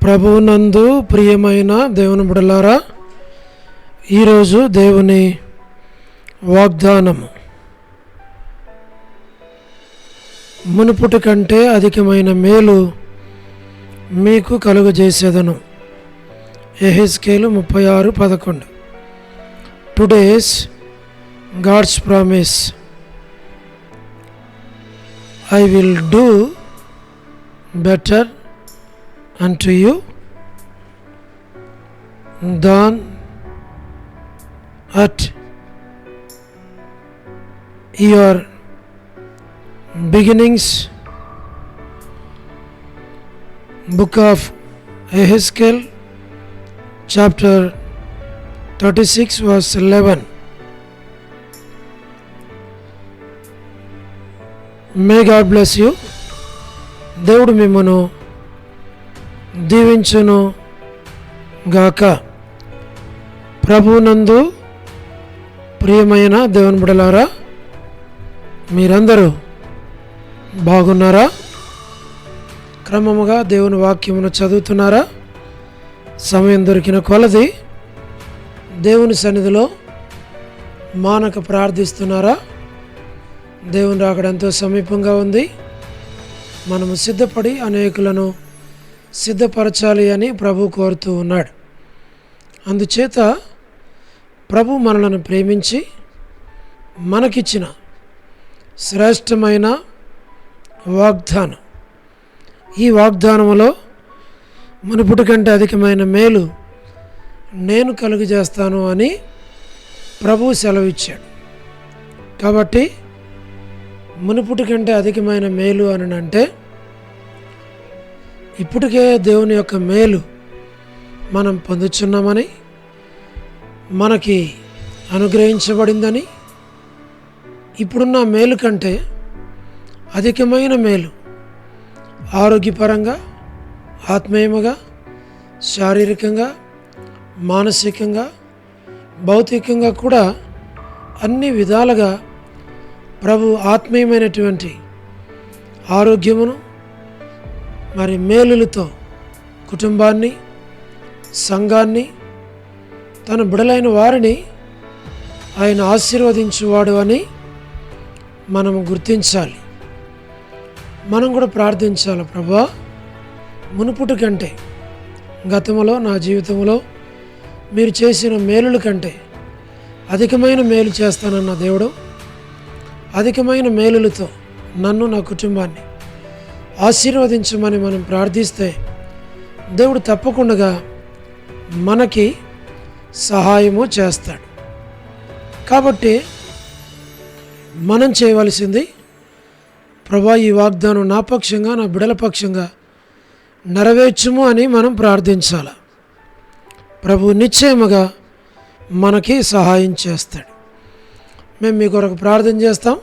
ప్రభువునందు ప్రియమైన దేవుని బిడ్డలారా, ఈరోజు దేవుని వాగ్దానము, మునుపటి కంటే అధికమైన మేలు మీకు కలుగజేసేదను. యెహెజ్కేలు 36:11. Today's God's promise, I will do better unto you than at your beginnings. Book of Yehezkel, chapter 36, verse 11. May God bless you. దేవుడు మిమ్మను దీవించును గాక. ప్రభువునందు ప్రియమైన దేవుని బిడ్డలారా, మీరందరూ బాగున్నారా? క్రమముగా దేవుని వాక్యమును చదువుతున్నారా? సమయం దొరికిన కొలది దేవుని సన్నిధిలో మానక ప్రార్థిస్తున్నారా? దేవుని రాకడ ఎంతో సమీపంగా ఉంది. మనము సిద్ధపడి అనేకులను సిద్ధపరచాలి అని ప్రభు కోరుతూ ఉన్నాడు. అందుచేత ప్రభు మనలను ప్రేమించి మనకిచ్చిన శ్రేష్టమైన వాగ్దానం, ఈ వాగ్దానములో మునుపటి కంటే అధికమైన మేలు నేను కలుగజేస్తాను అని ప్రభు సెలవిచ్చాడు. కాబట్టి మునుపటి కంటే అధికమైన మేలు అని అంటే, ఇప్పటికే దేవుని యొక్క మేలు మనం పొందుచున్నామని, మనకి అనుగ్రహించబడిందని, ఇప్పుడున్న మేలు కంటే అధికమైన మేలు ఆరోగ్యపరంగా, ఆత్మీయముగా, శారీరకంగా, మానసికంగా, భౌతికంగా కూడా అన్ని విధాలుగా ప్రభు ఆత్మీయమైనటువంటి ఆరోగ్యమును మరి మేలులతో కుటుంబాన్ని, సంఘాన్ని, తన బిడలైన వారిని ఆయన ఆశీర్వదించువాడు అని మనం గుర్తించాలి. మనం కూడా ప్రార్థించాలి, ప్రభువా, మునుపటి కంటే గతంలో నా జీవితంలో మీరు చేసిన మేలుల కంటే అధికమైన మేలు చేస్తానన్న దేవుడు, అధికమైన మేలులతో నన్ను, నా కుటుంబాన్ని ఆశీర్వదించమని మనం ప్రార్థిస్తే దేవుడు తప్పకుండా మనకి సహాయము చేస్తాడు. కాబట్టి మనం చేయవలసింది, ప్రభా, ఈ వాగ్దానం నా పక్షంగా, నా బిడల పక్షంగా నెరవేర్చుము అని మనం ప్రార్థించాలి. ప్రభు నిశ్చయముగా మనకి సహాయం చేస్తాడు. మేము మీ కొరకు ప్రార్థన చేస్తాం.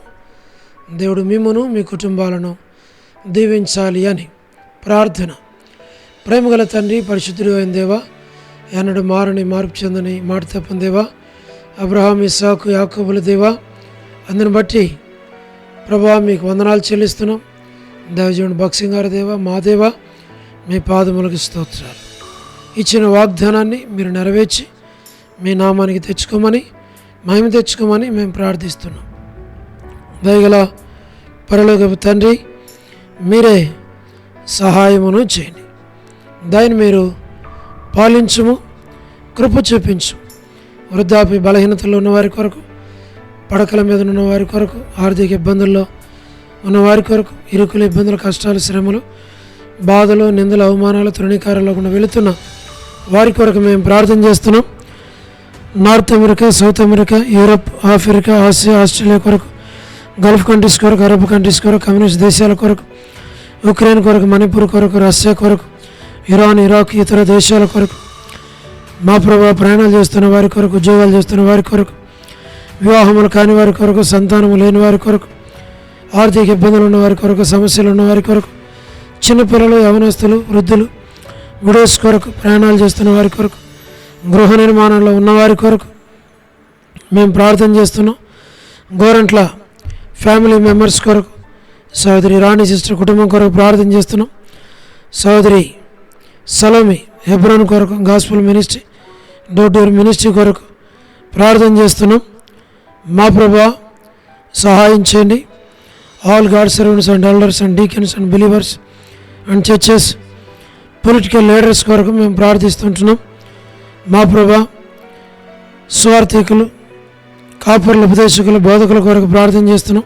దేవుడు మిమ్మును, మీ కుటుంబాలను దీవించాలి అని ప్రార్థన. ప్రేమగల తండ్రి, పరిశుద్ధుడు అయిన దేవా, ఎన్నడు మారని, మార్పు చెందని, మాట తప్పని దేవా, అబ్రహాం, ఇస్సాకు, యాకోబుల దేవా, అందుని బట్టి ప్రభా మీకు వందనాలు చెల్లిస్తున్నాం. దైవజనుడు భక్సింగ్ గారి దేవా, మా దేవా, మీ పాదములకు స్తోత్రాలు. ఇచ్చిన వాగ్దానాన్ని మీరు నెరవేర్చి మీ నామానికి తెచ్చుకోమని, మహిమ తెచ్చుకోమని మేము ప్రార్థిస్తున్నాం. దయగల పరలోకపు తండ్రి, మీరే సహాయమును చేయండి. దాన్ని మీరు పాలించుము, కృప చూపించు. వృద్ధాప్య బలహీనతలో ఉన్నవారి కొరకు, పడకల మీద ఉన్న వారి కొరకు, ఆర్థిక ఇబ్బందుల్లో ఉన్నవారి కొరకు, ఇరుకులు, ఇబ్బందులు, కష్టాలు, శ్రమలు, బాధలు, నిందలు, అవమానాలు, తృణీకారాల్లో కూడా వెళుతున్న వారి కొరకు మేము ప్రార్థన చేస్తున్నాం. North America, south America, Europe, Africa, Asia, Australia కొరకు, గల్ఫ్ కంట్రీస్ కొరకు, అరబ్ కంట్రీస్ కొరకు, కమ్యూనిస్ట్ దేశాల కొరకు, ఉక్రెయిన్ కొరకు, మణిపూర్ కొరకు, రష్యా కొరకు, ఇరాన్, ఇరాక్, ఇతర దేశాల కొరకు, మా ప్రభావ ప్రయాణాలు చేస్తున్న వారి కొరకు, ఉద్యోగాలు చేస్తున్న వారి కొరకు, వివాహములు కాని వారి కొరకు, సంతానము లేని వారి కొరకు, ఆర్థిక ఇబ్బందులు ఉన్న వారి కొరకు, సమస్యలు ఉన్న వారి కొరకు, చిన్నపిల్లలు, యవనస్తులు, వృద్ధులు, విడోస్ కొరకు, ప్రయాణాలు చేస్తున్న వారి కొరకు, గృహ నిర్మాణంలో ఉన్నవారి కొరకు మేము ప్రార్థన చేస్తున్నాం. గోరంట్ల ఫ్యామిలీ మెంబర్స్ కొరకు, సోదరి రాణి సిస్టర్ కుటుంబం కొరకు ప్రార్థన చేస్తున్నాం. సోదరి సలోమి హెబ్రోన్ కొరకు gospel ministry door to door ministry కొరకు ప్రార్థన చేస్తున్నాం. మా ప్రభా సహాయం చేయండి. All God servants and elders and deacons and believers and churches political leaders కొరకు మేము ప్రార్థిస్తుంటున్నాం. మా ప్రభా స్వార్థికులు, కాపర్ల ఉపదేశకులు, బోధకుల కొరకు ప్రార్థన చేస్తున్నాం.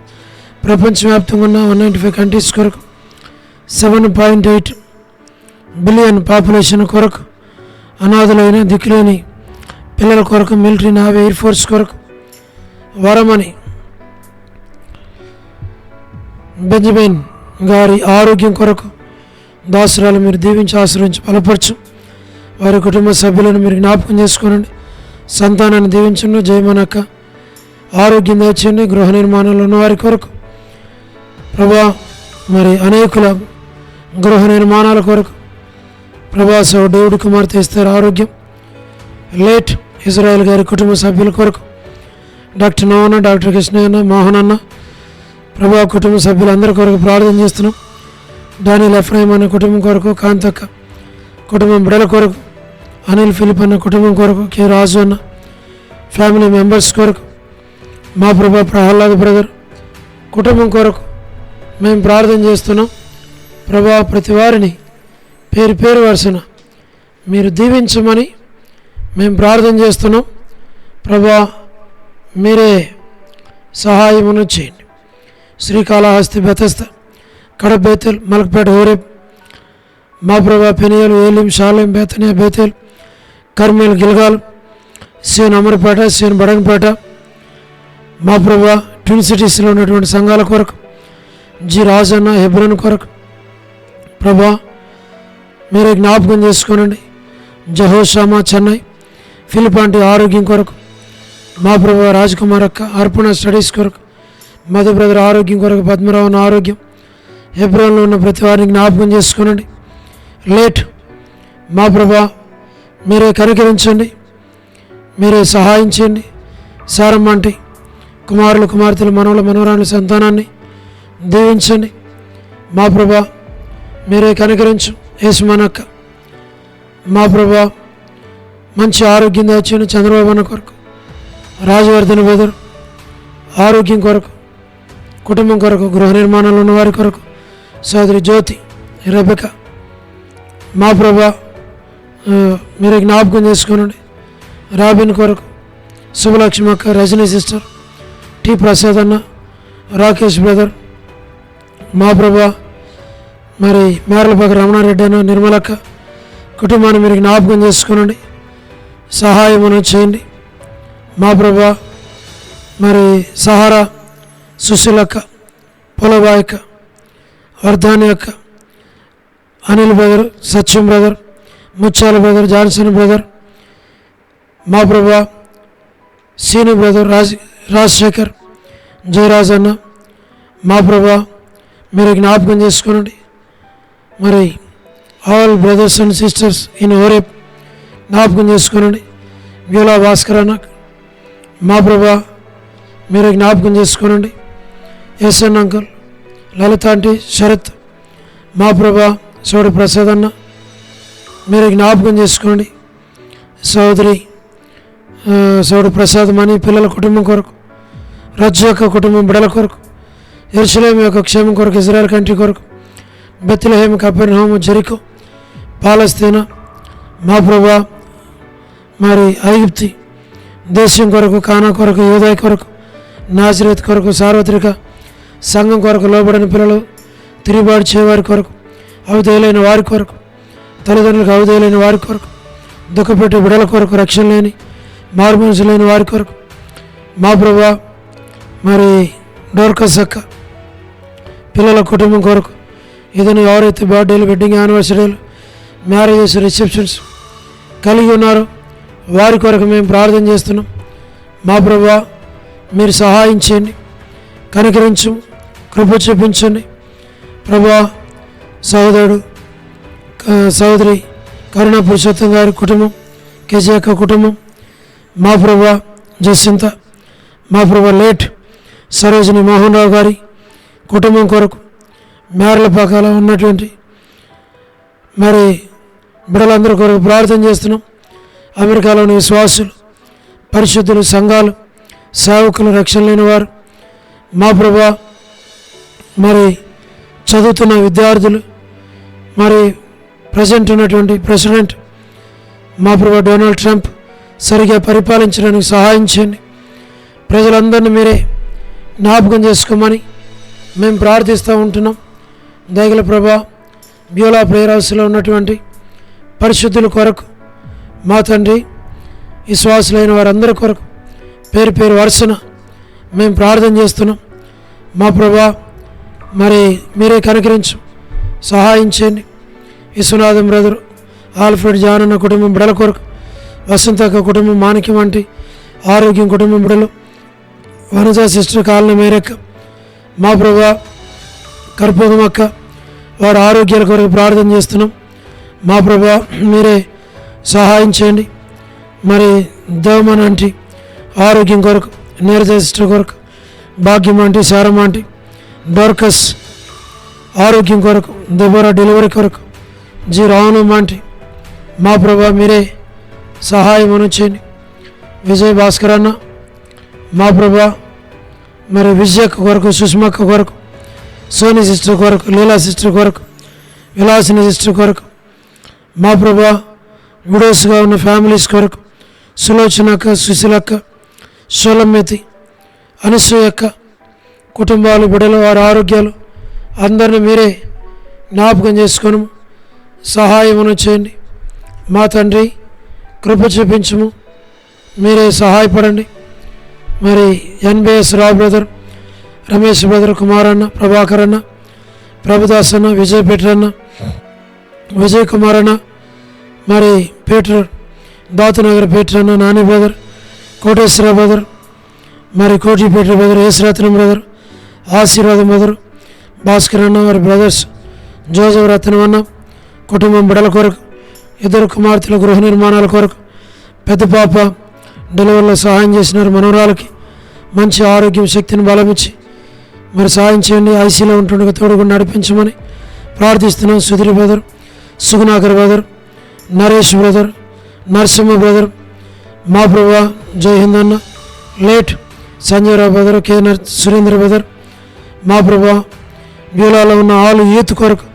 ప్రపంచవ్యాప్తంగా ఉన్న 195 కంట్రీస్ కొరకు 7.8 బిలియన్ పాపులేషన్ కొరకు, అనాథులైన దిక్కులేని పిల్లల కొరకు, మిలిటరీ, నావీ, ఎయిర్ ఫోర్స్ కొరకు, వరమని బెంజమిన్ గారి ఆరోగ్యం కొరకు దాసురాలు మీరు దీవించి ఆశ్రయించి బలపరచు. వారి కుటుంబ సభ్యులను మీరు జ్ఞాపకం చేసుకోనండి. సంతానాన్ని దీవించండి. జయమనక్క ఆరోగ్యం తెచ్చండి. గృహ నిర్మాణంలో ఉన్న వారి కొరకు ప్రభా మరి అనేకుల గృహ నిర్మాణాల కొరకు ప్రభా దేవుడి కుమార్తె ఇస్తారు ఆరోగ్యం. లేట్ ఇజ్రాయెల్ గారి కుటుంబ సభ్యుల కొరకు డాక్టర్ నోవన్న, డాక్టర్ కృష్ణయ్య, మోహన్ అన్న ప్రభా కుటుంబ సభ్యులందరి కొరకు ప్రార్థన చేస్తున్నాం. డానియల్ ఎఫ్రాయిం అన్న కుటుంబం కొరకు, కాంతక్క కుటుంబం బిడల కొరకు, అనిల్ ఫిలిప్ అన్న కుటుంబం కొరకు, కె రాజు అన్న ఫ్యామిలీ మెంబర్స్ కొరకు, మా ప్రభా ప్రహ్లాద్ బ్రదర్ కుటుంబం కొరకు మేము ప్రార్థన చేస్తున్నాం. ప్రభా ప్రతి వారిని పేరు పేరు వరుసన మీరు దీవించమని మేము ప్రార్థన చేస్తున్నాం. ప్రభా మీరే సహాయమును చేయండి. Srikalahasti, Bethesda, Kadapa, Bethel, Malakpet, Horeb, మా ప్రభా పెనియలు, Elim, Shalem, Bethany, Bethel, Carmel, Gilgal, Zion Amarapeta, Zion Badangpet, మా ప్రభా ట్విన్ సిటీస్లో ఉన్నటువంటి సంఘాల కొరకు, జి రాజన్న హెబ్రోన్ కొరకు ప్రభా మీరే జ్ఞాపకం చేసుకోనండి. జహోషామా, చెన్నై, ఫిలిపాంటి ఆరోగ్యం కొరకు, మా ప్రభా రాజ్కుమార్ అక్క అర్పణ స్టడీస్ కొరకు, మధు బ్రదర్ ఆరోగ్యం కొరకు, పద్మరావన్ ఆరోగ్యం, హెబ్రోన్లో ఉన్న ప్రతి వారిని జ్ఞాపకం చేసుకోనండి. లేట్ మా ప్రభా మీరే కనికరించండి, మీరే సహాయం చేయండి. సారమ్మంటి కుమారులు, కుమార్తెలు, మనవల, మనవరాళ్ళ సంతానాన్ని దీవించండి. మా ప్రభా మీరే కనికరించు. యేసుమనక్క మా ప్రభా మంచి ఆరోగ్యం తెచ్చిన చంద్రబాబు అన్న కొరకు, రాజవర్ధన్ బెదర్ ఆరోగ్యం కొరకు, కుటుంబం కొరకు, గృహ నిర్మాణంలో ఉన్న వారి కొరకు, సోదరి జ్యోతి, రెబెక మా ప్రభా మీరే జ్ఞాపకం చేసుకోనండి. రాబిన్ కొరకు, శుభలక్ష్మి అక్క, రజనీ సిస్టర్, టి ప్రసాద్ అన్న, రాకేష్ బ్రదర్ మా ప్రభా మరి మేరలపాక రమణారెడ్డి అన్న, నిర్మలక్క కుటుంబాన్ని మీరు జ్ఞాపకం చేసుకోనండి. సహాయమును చేయండి. మా ప్రభా మరి సహారా, సుశీలక్క, పొలబాయక్క, వర్ధాని అక్క, అనిల్ బ్రదర్, సత్యం బ్రదర్, ముత్యాల బ్రదర్, జాన్సన్ బ్రదర్, మా ప్రభా సీను బ్రదర్, రాజశేఖర్, జయరాజ్ అన్న మా ప్రభా మీరు జ్ఞాపకం చేసుకోనండి. మరి all brothers and sisters in Horeb జ్ఞాపకం చేసుకోనండి. వ్యూలా భాస్కర్ అన్న మా ప్రభా మీరు జ్ఞాపకం చేసుకోనండి. ఎస్ఎన్ అంకుల్, లలిత ఆంటీ, శరత్ మా ప్రభా, సోడి ప్రసాద్ అన్న మీరు జ్ఞాపకం చేసుకోండి. సోడి ప్రసాద్ మణి పిల్లల కుటుంబం కొరకు, రజ్జు యొక్క కుటుంబం బిడల కొరకు, యెరూషలేము యొక్క క్షేమం కొరకు, ఇజ్రాయెల్ కంట్రీ కొరకు, బెత్లెహేము, కపెర్నహూము, జెరికో, పాలస్తీనా మా ప్రభా మరి ఐగుప్తి దేశం కొరకు, కానా కొరకు, యూదా కొరకు, నాజరేత్ కొరకు, సార్వత్రిక సంఘం కొరకు, లోబడిన పిల్లలు, తిరుగుబాటు చేయవారి కొరకు, అవధేయులైన వారి కొరకు, తల్లిదండ్రులకు అవధేయులైన వారి కొరకు, దుఃఖపెట్టే బిడల కొరకు, రక్షణ లేని మారుమనసు లేని వారి కొరకు మా ప్రభా మరి డోర్కస్ అక్క పిల్లల కుటుంబం కొరకు, ఏదైనా ఎవరైతే బర్త్డేలు, వెడ్డింగ్ యానివర్సరీలు, మ్యారేజెస్, రిసెప్షన్స్ కలిగి ఉన్నారో వారి కొరకు మేము ప్రార్థన చేస్తున్నాం. మా ప్రభా మీరు సహాయం చేయండి, కనికరించు, కృప చూపించండి. ప్రభా సహోదరి కరుణ పురుషోత్తం గారి కుటుంబం, కేజీ అక్క కుటుంబం, మా ప్రభా జసింత, మా ప్రభా లేట్ సరోజిని మోహన్ రావు గారి కుటుంబం కొరకు, మేరలపాకలో ఉన్నటువంటి మరి బిడ్డలందరి కొరకు ప్రార్థన చేస్తున్నాం. అమెరికాలోని విశ్వాసులు, పరిశుద్ధులు, సంఘాలు, సేవకులు, రక్షణ లేని వారు, మా ప్రభా మరి చదువుతున్న విద్యార్థులు, మరి ప్రజెంట్ ఉన్నటువంటి ప్రెసిడెంట్ మా ప్రభా డొనాల్డ్ ట్రంప్ సరిగా పరిపాలించడానికి సహాయం చేయండి. ప్రజలందరినీ మీరే జ్ఞాపకం చేసుకోమని మేము ప్రార్థిస్తూ ఉంటున్నాం. దయగల ప్రభా బ్యూలా ప్రేయర్ హౌస్లో ఉన్నటువంటి పరిశుద్ధుల కొరకు, మా తండ్రి విశ్వాసులైన వారందరి కొరకు పేరు పేరు వరుసన మేము ప్రార్థన చేస్తున్నాం. మా ప్రభా మరి మీరే కనికరించు, సహాయం చేయండి. విశ్వనాథం బ్రదరు, ఆల్ఫ్రెడ్ జాన్ అన్న కుటుంబం బిడల కొరకు, వసంతక్క కుటుంబం, మాణిక్యం వంటి ఆరోగ్యం కుటుంబం బిడలు, వనజ సిస్టర్ కాలనీ మేరక్క, మా ప్రభా కర్పూరం అక్క వారి ఆరోగ్యాల కొరకు ప్రార్థన చేస్తున్నాం. మా ప్రభా మీరే సహాయం చేయండి. మరి దేవమన్ అంటే ఆరోగ్యం కొరకు, నీరజ సిస్టర్ కొరకు, భాగ్యం అంటే శారమ్మ అంటే, డోర్కస్ ఆరోగ్యం కొరకు, దెబోరా డెలివరీ కొరకు, జి రావణమ్మ అంటే మా ప్రభా మీరే సహాయం అనుచేయండి. విజయ్ భాస్కర్ అన్న మా ప్రభా మరి విజయక్క కొరకు, సుష్మక్క కొరకు, సోని సిస్టర్ కొరకు, లీలా సిస్టర్ కొరకు, విలాసిని సిస్టర్ కొరకు, మా ప్రభా విడోస్గా ఉన్న ఫ్యామిలీస్ కొరకు, సులోచనక్క, సుశీలక్క, సోలమ్మెతి, అనసూయక్క కుటుంబాలు, బిడ్డలు, వారి ఆరోగ్యాలు అందరినీ మీరే జ్ఞాపకం చేసుకొని సహాయమును చేయండి. మా తండ్రి కృప చూపించము, మీరే సహాయపడండి. మరి ఎన్బిఎస్ రావు బ్రదర్, రమేష్ బ్రదర్, కుమారన్న, ప్రభాకర్ అన్న, ప్రభుదాస్ అన్న, విజయ్ పీటర్ అన్న, విజయ్ కుమార్ అన్న, మరి పీటర్ దాతునగర్ పీటర్ అన్న, నాని బ్రదర్, కోటేశ్వర బ్రదర్, మరి కోటి పీటర్ బ్రదర్, యేసురత్నం బ్రదర్, ఆశీర్వాదం బ్రదర్, భాస్కర్ అన్న, వారి బ్రదర్స్ జోజఫ్ రత్నం అన్న కుటుంబం బిడల కొరకు, ఇద్దరు కుమార్తెల గృహ నిర్మాణాల కొరకు, పెద్ద పాప డెలివరీలో సహాయం చేసినారు. మనవరాలకి మంచి ఆరోగ్యం, శక్తిని బలమిచ్చి మరి సహాయం చేయండి. ఐసీలో ఉంటుండగా తోడుగా నడిపించమని ప్రార్థిస్తున్నాం. Sudheer brother, Sugunakar brother, Naresh brother, Narasimha brother, మా ప్రభా జయహింద్ అన్న, లేట్ సంజయరావు బ్రదర్, కే సురేంద్ర బ్రదర్, మా ప్రభా బ్యూలాలో ఉన్న ఆలు యూత్ కొరకు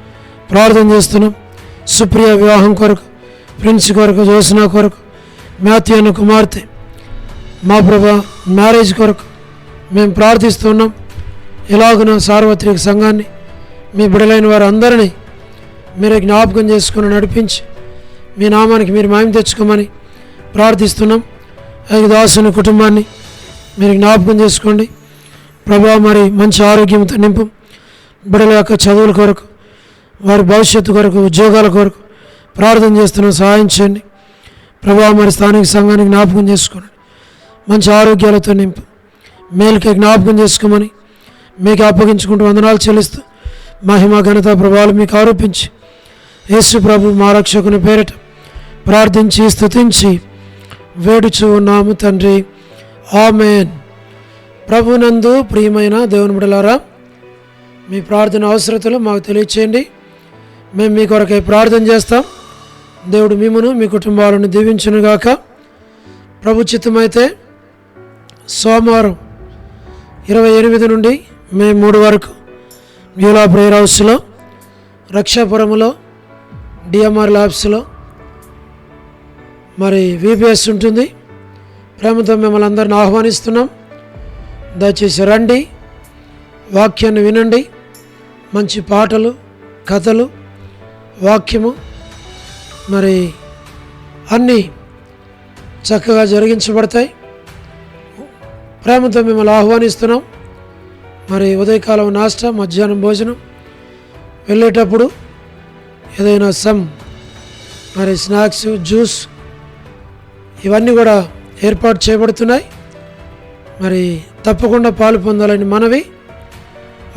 ప్రార్థన చేస్తున్నాం. సుప్రియ వివాహం కొరకు, ప్రిన్స్ కొరకు, జ్యోత్స్నా కొరకు, మాథ్యూ అన్న కుమార్తె మా ప్రభా మ్యారేజ్ కొరకు మేము ప్రార్థిస్తున్నాం. ఇలాగున సార్వత్రిక సంఘాన్ని, మీ బిడలైన వారు అందరినీ మీరే జ్ఞాపకం చేసుకుని నడిపించి మీ నామానికి మీరు మహిమ తెచ్చుకోమని ప్రార్థిస్తున్నాం. దాసుని కుటుంబాన్ని మీరు జ్ఞాపకం చేసుకోండి ప్రభా. మరి మంచి ఆరోగ్యంతో నింపు. బిడల యొక్క చదువుల కొరకు, వారి భవిష్యత్తు కొరకు, ఉద్యోగాల కొరకు ప్రార్థన చేస్తున్నాం. సహాయం చేయండి ప్రభా. మరి స్థానిక సంఘానికి జ్ఞాపకం చేసుకోండి. మంచి ఆరోగ్యాలతో నింపు. మేలుకే జ్ఞాపకం చేసుకోమని మీకు అప్పగించుకుంటూ వందనాలు చెల్లిస్తూ మహిమ, ఘనత, ప్రభావాలు మీకు ఆరోపించి యేసు ప్రభు మా రక్షకుని పేరిట ప్రార్థించి స్తుతించి వేడుచు ఉన్నాము తండ్రి. ఆమేన్. ప్రభునందు ప్రియమైన దేవుని బిడ్డలారా, మీ ప్రార్థన అవసరతలు మాకు తెలియచేయండి. మేము మీ కొరకై ప్రార్థన చేస్తాం. దేవుడు మిమ్మును, మీ కుటుంబాలను దీవించునుగాక. ప్రభు చిత్తమైతే సోమవారం 28 నుండి మే 3 వరకు బ్యూలా ప్రేయర్ హౌస్లో, రక్షాపురంలో, డిఎంఆర్ ల్యాబ్స్లో మరి విపిఎస్ ఉంటుంది. ప్రేమతో మిమ్మల్ని అందరిని ఆహ్వానిస్తున్నాం. దయచేసి రండి, వాక్యాన్ని వినండి. మంచి పాటలు, కథలు, వాక్యము మరి అన్నీ చక్కగా జరిగించబడతాయి. ప్రేమతో మిమ్మల్ని ఆహ్వానిస్తున్నాం. మరి ఉదయకాలం నాస్టా, మధ్యాహ్నం భోజనం, వెళ్ళేటప్పుడు ఏదైనా మరి స్నాక్స్, జ్యూస్ ఇవన్నీ కూడా ఏర్పాటు చేయబడుతున్నాయి. మరి తప్పకుండా పాలు పొందాలని మనవి.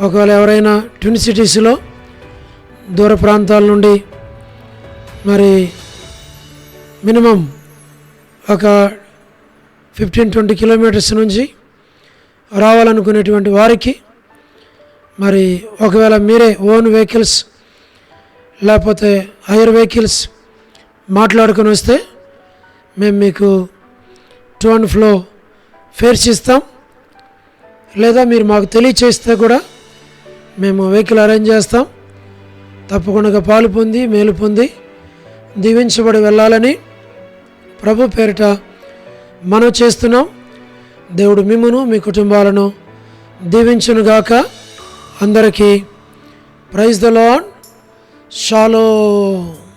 ఒకవేళ ఎవరైనా ట్విన్ సిటీస్లో దూర ప్రాంతాల నుండి మరి మినిమం ఒక 15-20 కిలోమీటర్స్ నుంచి రావాలనుకునేటువంటి వారికి మరి ఒకవేళ మీరే ఓన్ వెహికల్స్ లేకపోతే హైర్ వెహికల్స్ మాట్లాడుకొని వస్తే మేము మీకు టు అండ్ ఫ్లో ఫేర్స్ ఇస్తాం. లేదా మీరు మాకు తెలియచేస్తే కూడా మేము వెహికల్ అరేంజ్ చేస్తాం. తప్పకుండా పాలు పొంది మేలు పొంది దీవించబడి వెళ్ళాలని ప్రభు పేరిట మనం చేస్తున్నాం. దేవుడు మిమ్మును మీ కుటుంబాలను దీవించునుగాక. అందరికీ ప్రైజ్ ద లార్డ్. షాలోమ్.